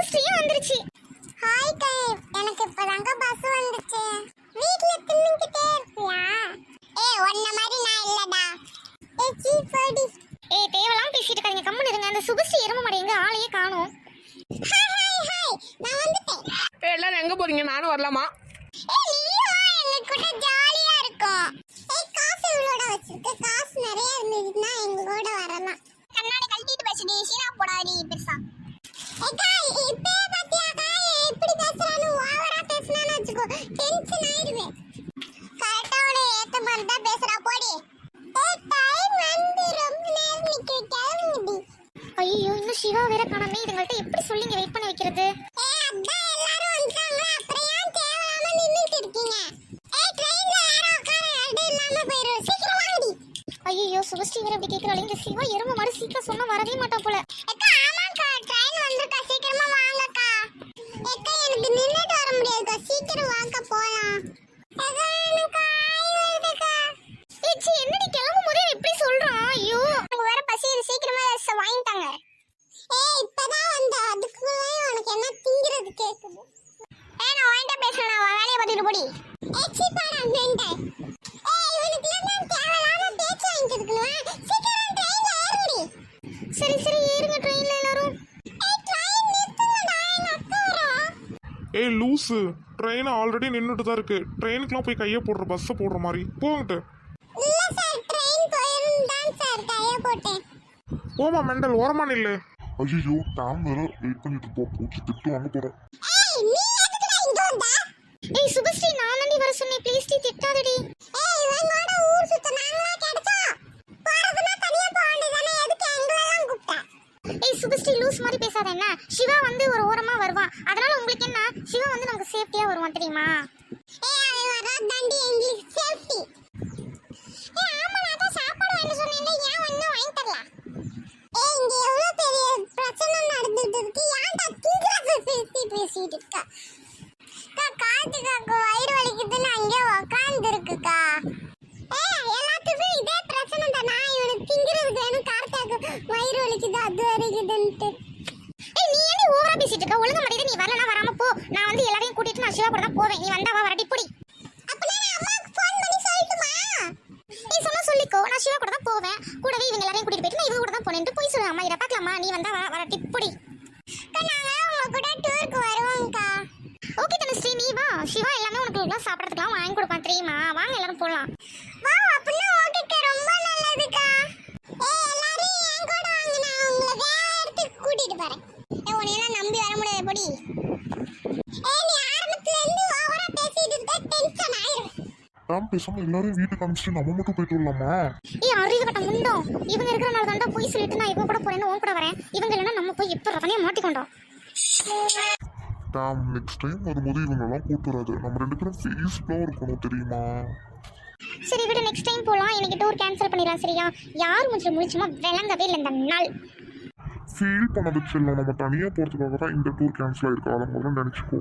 சுபஸ்ரீயும் வந்துருச்சு. ஹாய் கை, எனக்கு இப்பதாங்க பஸ் வந்துச்சு. வீட்ல தின்னுக்கிட்டே இருக்கியா? ஒன்ன மாதிரி நான் இல்லடா. சீப்படி. தேவலாம் பேசிட்டு இருக்காதீங்க, கம்முனு இருங்க. அந்த சுபஸ்ரீ எரும மாடு எங்க ஆளையே காணோம். ஹாய் நான் வந்துட்டேன். எல்லாரும் எங்க போறீங்க? நானும் வரலாமா? நீயும் வா, எங்க கூட ஜாலியா இருக்கும். காசு இவ்வளோட வச்சிருக்கு. காசு நிறைய இருந்ததுன்னா எங்களோட வரலாம். கண்ணாடி கழட்டிட்டு பேசுடி, சீனா போடாடி பெருசா. இப்பே பாத்தியா எப்படி பேசுறானு? ஓவரா பேசுனானு வச்சுக்கோ, டென்ஷன் ஆயிடுவேன். கரெக்டா உன ஏத்த மாதிரி தான் பேசுறா, போடி. டைம் வந்து ரொம்ப நேரம் நிக்க கிளம்புடி. ஐயோ, இன்னும் சிவா வேற காணாமே. இதுங்கள்ட்ட எப்படி சொல்லிங்க வெயிட் பண்ண வைக்கிறது? அதான் எல்லாரும் வந்துட்டாங்க, அப்புறம் ஏன் தேவையில்லாம நின்னுட்டு இருக்கீங்க? ட்ரெயின்ல யாரோ உட்கார இடம் இல்லாம போயிரும், சீக்கிரம் வாங்கடி. ஐயோ, சுபஸ்ரீ வேற இப்படி கேக்குறாளே. இந்த சிவா எரும மாதிரி சீக்கிரம் சொன்னா வரவே மாட்டான் போல. ஆமாக்கா, ட்ரெயின் வந்திருக்கா, சீக்கிரமா வாங்கக்கா. எனக்கு நின்னுட்டு வர முடியாதுக்கா, சீக்கிரம் வாங்க போலாம். என்னடி கிளம்பும் போதே எப்படி சொல்றான்? ஐயோ, எனக்கு வேற பசி, சீக்கிரமா வாங்கிட்டாங்க. இப்பதான் வந்த, அதுக்குள்ளே உனக்கு என்ன திங்கிறது கேக்குது? நான் வாங்கிட்டா பேசுறேன், நான் வேலையை பார்த்துட்டு போடி. சீப்பாடா நின்னுட்டேன். இவனுக்கு எல்லாம் தேவையில்லாம பேச்சு வாங்கிட்டு இருக்கணுமா? சீக்கிரம் ட்ரெயின்ல ஏறுடி. சரி ஏறுங்க ட்ரெயின்ல எல்லாரும். ட்ரெயின் நிறுத்துங்கடா, எங்க அக்கா வரா. லூசு, ட்ரெயின் ஆல்ரெடி நின்றுட்டு தான் இருக்கு. ட்ரெயினுக்குலாம் போய் கையை போடுற, பஸ்ஸை போடுற மாதிரி போங்கிட்டு. இல்ல சார், ட்ரெயின் போயிரும் தான் சார் கையை போட்டேன். ஓமா மெண்டல், ஓரமா நில்லு. ஐயோ, டாம் வேற வெயிட் பண்ணிட்டு இருப்போம். பூச்சி திட்டு வாங்க போறோம். நீ எதுக்குடா இங்க வந்த? சுபஸ்ரீ, நான் தாண்டி வர சொன்னேன், ப்ளீஸ் டி திட்டாதடி. இவங்களோட ஊர் சுத்த நாங்களா கிடைச்சோம். போறதுனா தனியா போக வேண்டியதானே, எதுக்கு எங்களெல்லாம் கூப்பிட்ட? சுபஸ்ரீ, லூஸ் மாதிரி பேசாத என்ன. சிவா வந்து ஒரு ஓரமா வருவான், அதனால உங்களுக்கு என்ன? சிவா வந்து நமக்கு சேஃப்டியா வருவான் தெரியுமா? அவன் வரா தாண்டி எங்களுக்கு சேஃப்டி. ஆமா, நான் தான் சாப்பாடு வாங்கி சொன்னேன், ஏன் ஒன்னும் வாங்கி தரல? இங்க எவ்வளவு பெரிய பிரச்சனை நடந்துட்டு இருக்கு, ஏன்டா திங்கிறத பேசிட்டு இருக்கா? காத்துக்காக்கு வயிறு வலிக்குதுன்னு அங்கே உக்காந்து இருக்குக்கா. எல்லாத்துக்கும் இதே பிரச்சனை தான். நான் இவனுக்கு திங்கிறதுக்கு வேணும், கார்த்தாக்கு வயிறு வலிக்குது, அது வலிக்குதுன்ட்டு. நீ ஏன் ஓவரா பேசிட்டு இருக்க? ஒழுங்கு மரியாதை, நீ வரலனா வராம போ. நான் வந்து எல்லாரையும் கூட்டிட்டு நான் சிவா கூட தான் போவேன். நீ வந்தா வா, வரட்டி போடி. அப்ப நான் அம்மாக்கு ஃபோன் பண்ணி சொல்லட்டுமா? நீ சொன்னா சொல்லிக்கோ, நான் சிவா கூட தான் போவேன். கூடவே இவங்க எல்லாரையும் கூட்டிட்டு போயிட்டு நான் இவங்க கூட தான் போனேன்ட்டு போய் சொல்லு. அம்மா இதை பார்க்கலாமா? நீ வந்தா வா, வரட்டி போடி. நாங்க உங்க கூட டூருக்கு வருவோம்க்கா. ஓகே தனுஸ்ரீ, நீ வா. சிவா எல்லாமே உனக்கு எல்லாம் சாப்பிடறதுக்குலாம் வாங்கி கொடுப்பான் தெரியுமா? வாங்க எல்லாரும் போலாம். வா, அப்படின்னா ஓகேக்கா, ரொம்ப நல்லதுக்கா. எல்லாரும் என் கூட வாங்க, நான் உங்களை வேற இடத்துக்கு கூட்டிட்டு போறேன். உன்னையெல்லாம் நம்பி வர முடியாது பொடி. நீ ஆரம்பத்துல இருந்து ஓவரா பேசிட்டு இருக்க, டென்ஷன் ஆயிரும். டாம் பேசாம எல்லாரும் வீட்டுக்கு அனுப்பிச்சிட்டு நம்ம மட்டும் போயிட்டு வரலாமா? அறிவு கட்ட முண்டோம். இவங்க இருக்கிறனால தாண்டா போய் சொல்லிட்டு நான் இவங்க கூட போறேன்னு உன் கூட வரேன். இவங்க இல்லைன்னா நம்ம போய் எப்ப ரவனையா மாட்டிக்கொண்டோம். டாம், நெக்ஸ்ட் டைம் வரும்போது இவங்கெல்லாம் கூட்டு வராது. நம்ம 2 பேரும் ஃபீஸ்ஃபுல்லாக இருக்கணும் தெரியுமா? சரி விடு, நெக்ஸ்ட் டைம் போலாம். எனக்கு டூர் கேன்சல் பண்ணிடலாம் சரியா? யார் முடிச்சு முடிச்சுமா விளங்கவே இல்லை இந்த நாள். ஃபீல் பண்ணது செல்லும், நம்ம தனியாக போகிறதுக்காக தான் இந்த டூர் கேன்சல் ஆயிருக்கு. அதை முதல்ல நினச்சிக்கோ.